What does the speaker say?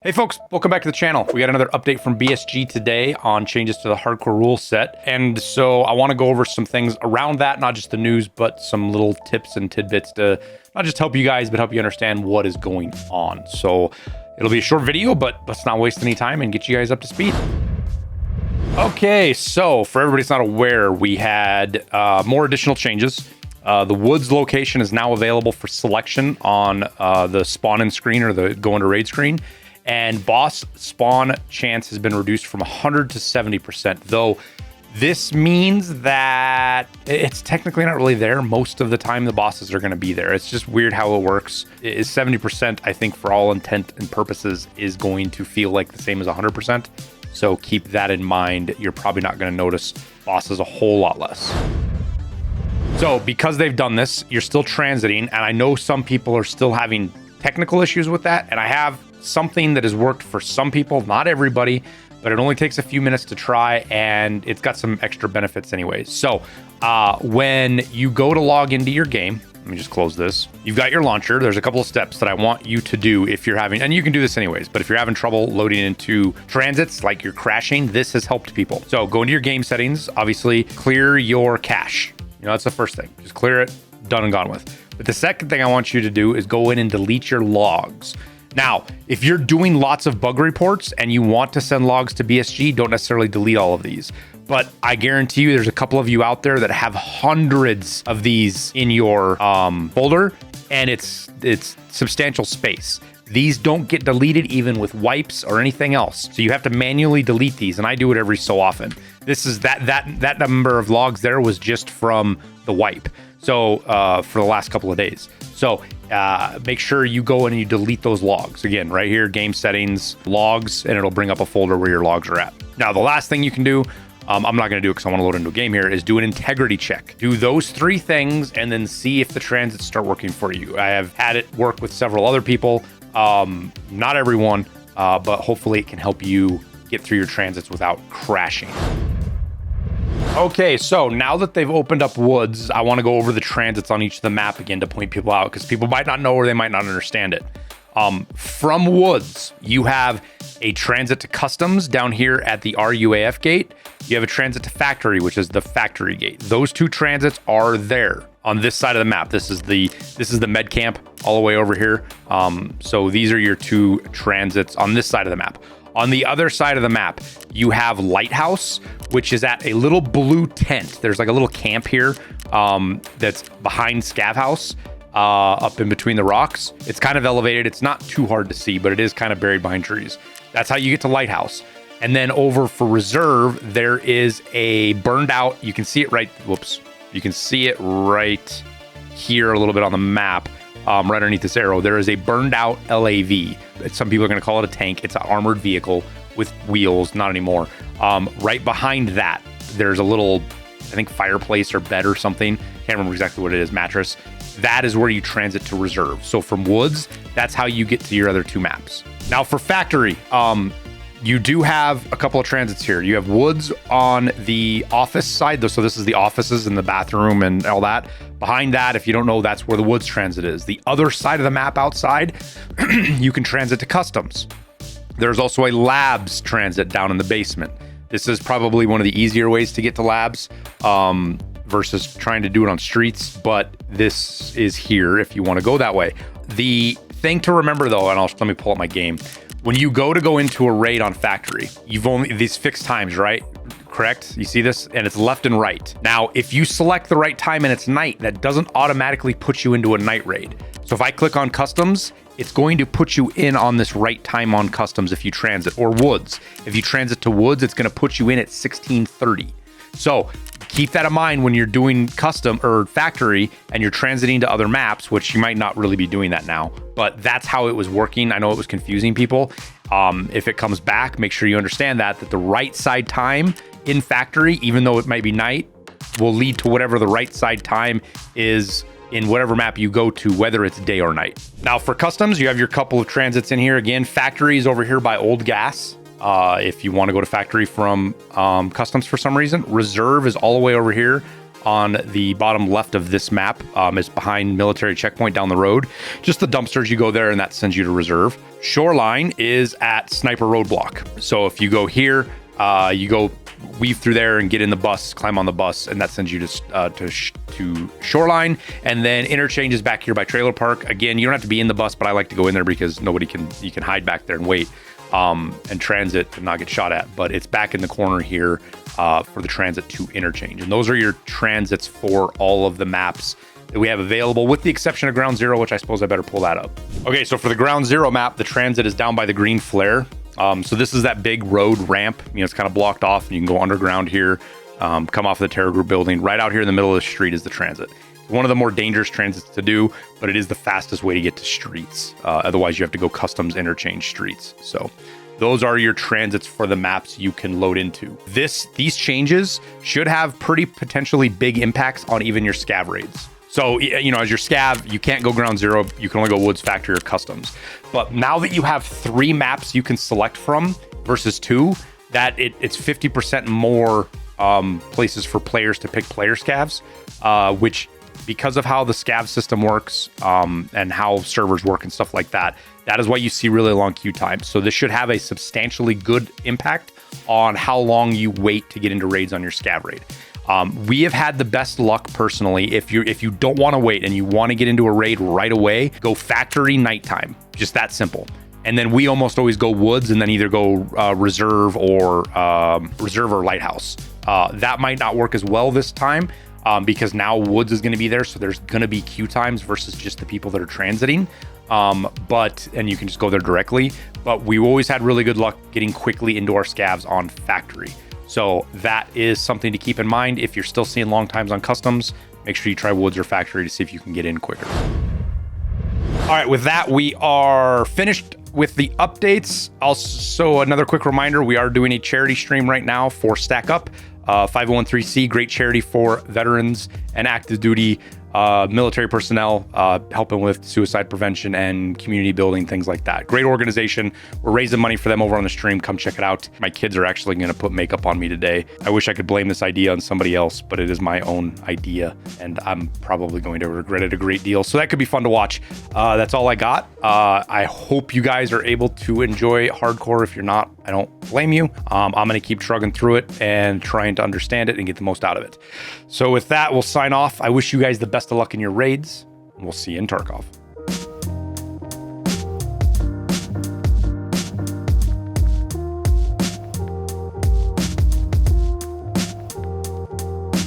Hey folks, welcome back to the channel. We got another update from BSG today on changes to the hardcore rule set. And so I want to go over some things around that, not just the news, but some little tips and tidbits to not just help you guys, but help you understand what is going on. So it'll be a short video, but let's not waste any time and get you guys up to speed. Okay, so for everybody that's not aware, we had more additional changes. The woods location is now available for selection on the spawn-in screen or the go into raid screen. And boss spawn chance has been reduced from 100 to 70%, though this means that it's technically not really there. Most of the time the bosses are going to be there. It's just weird how it works. Is 70%, I think, for all intent and purposes, is going to feel like the same as 100%. So keep that in mind. You're probably not going to notice bosses a whole lot less. So because they've done this, you're still transiting, and I know some people are still having technical issues with that, and I have something that has worked for some people, not everybody, but it only takes a few minutes to try, and it's got some extra benefits anyways. So when you go to log into your game, let me just close this. You've got your launcher. There's a couple of steps that I want you to do if you're having, and you can do this anyways, but if you're having trouble loading into transits, like you're crashing, this has helped people. So go into your game settings, obviously clear your cache. You know, that's the first thing. Just clear it, done and gone with. But the second thing I want you to do is go in and delete your logs. Now, if you're doing lots of bug reports and you want to send logs to BSG, don't necessarily delete all of these. But I guarantee you there's a couple of you out there that have hundreds of these in your folder, and it's substantial space. These don't get deleted even with wipes or anything else. So you have to manually delete these, and I do it every so often. This is that number of logs there was just from the wipe. So for the last couple of days. So make sure you go in and you delete those logs. Again, right here, game settings, logs, and it'll bring up a folder where your logs are at. Now, the last thing you can do, I'm not going to do it because I want to load into a game here, is do an integrity check. Do those three things and then see if the transits start working for you. I have had it work with several other people. Not everyone, but hopefully it can help you get through your transits without crashing. Okay, so now that they've opened up woods, I want to go over the transits on each of the map again to point people out, because people might not know or they might not understand it. From woods, you have a transit to customs down here at the RUAF gate. You have a transit to factory, which is the factory gate. Those two transits are there on this side of the map. This is the med camp all the way over here. So these are your two transits on this side of the map. On the other side of the map, you have Lighthouse, which is at a little blue tent. There's like a little camp here that's behind Scav House, up in between the rocks. It's kind of elevated. It's not too hard to see, but it is kind of buried behind trees. That's how you get to Lighthouse. And then over for Reserve, there is a burned out. You can see it right. Whoops. You can see it right here a little bit on the map. Right underneath this arrow, there is a burned out LAV. Some people are going to call it a tank. It's an armored vehicle with wheels, not anymore. Right behind that, there's a little, I think, fireplace or bed or something. Can't remember exactly what it is, mattress. That is where you transit to Reserve. So from woods, that's how you get to your other two maps. Now for factory, you do have a couple of transits here. You have woods on the office side. So this is the offices and the bathroom and all that. Behind that, if you don't know, that's where the woods transit is. The other side of the map outside, you can transit to customs. There's also a labs transit down in the basement. This is probably one of the easier ways to get to labs versus trying to do it on streets, but this is here if you want to go that way. The thing to remember though, and let me pull up my game. When you go into a raid on factory, you've only these fixed times, right? Correct? You see this? And it's left and right. Now, if you select the right time and it's night, that doesn't automatically put you into a night raid. So if I click on customs, it's going to put you in on this right time on customs if you transit, or woods. If you transit to woods, it's going to put you in at 1630. So keep that in mind when you're doing custom or factory and you're transiting to other maps, which you might not really be doing that now, but that's how it was working. I know it was confusing people. If it comes back, make sure you understand that the right side time in factory, even though it might be night, will lead to whatever the right side time is in whatever map you go to, whether it's day or night. Now for customs, you have your couple of transits in here. Again, factory is over here by Old Gas. If you want to go to factory from customs for some reason. Reserve is all the way over here on the bottom left of this map is behind military checkpoint down the road. Just the dumpsters, you go there and that sends you to reserve. Shoreline is at sniper roadblock. So if you go here, you go weave through there and get in the bus, climb on the bus, and that sends you to Shoreline. And then interchange is back here by Trailer Park. Again, you don't have to be in the bus, but I like to go in there because you can hide back there and wait and transit and not get shot at. But it's back in the corner here for the transit to interchange. And those are your transits for all of the maps that we have available, with the exception of Ground Zero, which I suppose I better pull that up. Okay, so for the Ground Zero map, the transit is down by the green flare. So this is that big road ramp. You know, it's kind of blocked off, and you can go underground here, come off the Terror Group building. Right out here in the middle of the street is the transit. It's one of the more dangerous transits to do, but it is the fastest way to get to streets. Otherwise, you have to go customs interchange streets. So those are your transits for the maps you can load into. These changes should have pretty potentially big impacts on even your scav raids. So, you know, as your scav, you can't go Ground Zero. You can only go Woods, Factory, or Customs. But now that you have 3 maps you can select from versus 2, that it's 50% more places for players to pick player scavs, which, because of how the scav system works and how servers work and stuff like that, that is why you see really long queue times. So this should have a substantially good impact on how long you wait to get into raids on your scav raid. We have had the best luck personally. If you don't want to wait and you want to get into a raid right away, go Factory nighttime. Just that simple. And then we almost always go Woods and then either go Reserve or Lighthouse. That might not work as well this time because now Woods is going to be there, so there's going to be queue times versus just the people that are transiting. And you can just go there directly. But we always had really good luck getting quickly into our scavs on Factory. So that is something to keep in mind. If you're still seeing long times on Customs, make sure you try Woods or Factory to see if you can get in quicker. All right, with that, we are finished with the updates. Also, another quick reminder, we are doing a charity stream right now for Stack Up, 501(c), great charity for veterans and active duty military personnel, helping with suicide prevention and community building, things like that. Great organization. We're raising money for them over on the stream. Come check it out. My kids are actually going to put makeup on me today. I wish I could blame this idea on somebody else, but it is my own idea, and I'm probably going to regret it a great deal. So that could be fun to watch. That's all I got. I hope you guys are able to enjoy hardcore. If you're not, I don't blame you. I'm going to keep trugging through it and trying to understand it and get the most out of it. So with that, we'll sign off. I wish you guys the best of luck in your raids, and we'll see you in Tarkov.